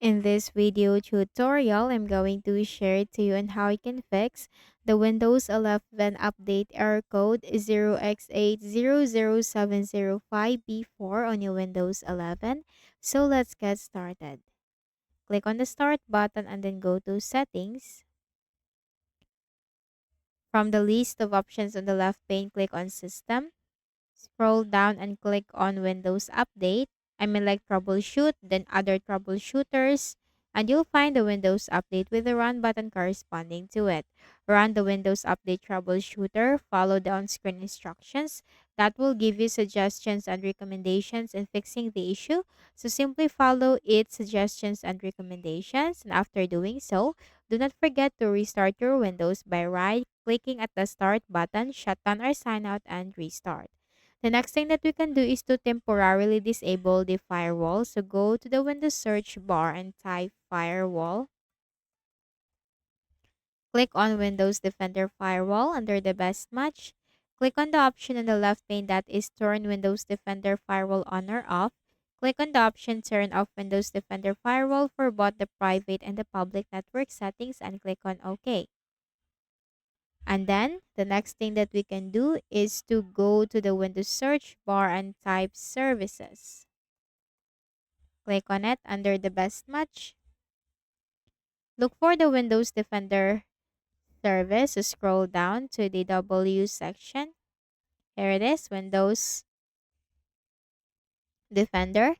In this video tutorial, I'm going to share to you on how you can fix the Windows 11 update error code 0x800705b4 on your Windows 11. So let's get started. Click on the Start button and then go to Settings. From the list of options on the left pane, click on System. Scroll down and click on Windows Update. I mean like Troubleshoot, then Other Troubleshooters, and you'll find the Windows Update with the Run button corresponding to it. Run the Windows Update Troubleshooter, follow the on-screen instructions. That will give you suggestions and recommendations in fixing the issue. So simply follow its suggestions and recommendations, and after doing so, do not forget to restart your Windows by right-clicking at the Start button, shut down or sign out, and restart. The next thing that we can do is to temporarily disable the firewall. So go to the Windows search bar and type firewall. Click on Windows Defender Firewall under the best match. Click on the option on the left pane that is Turn Windows Defender Firewall on or off. Click on the option Turn off Windows Defender Firewall for both the private and the public network settings and click on OK. And then the next thing that we can do is to go to the Windows search bar and type services. Click on it under the best match. Look for the Windows Defender service. So scroll down to the W section. Here it is, Windows Defender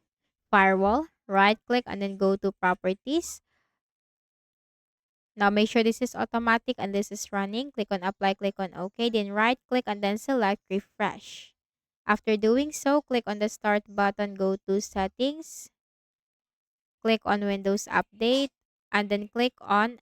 Firewall. Right click and then go to Properties. Now make sure this is automatic and this is running. Click on Apply, click on OK. Then right click and then select Refresh. After doing so, click on the Start button, go to Settings, click on Windows Update, and then click on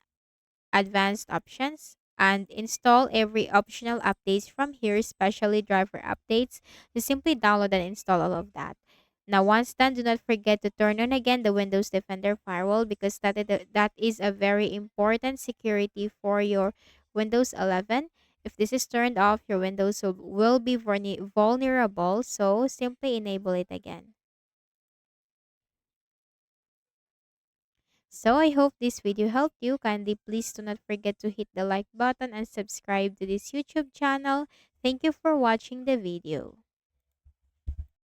Advanced Options and install every optional updates from here, especially driver updates. Just simply download and install all of that. Now, once done, do not forget to turn on again the Windows Defender Firewall because that is a very important security for your Windows 11. If this is turned off, your Windows will be vulnerable, so simply enable it again. So I hope this video helped you. Kindly please do not forget to hit the like button and subscribe to this YouTube channel. Thank you for watching the video.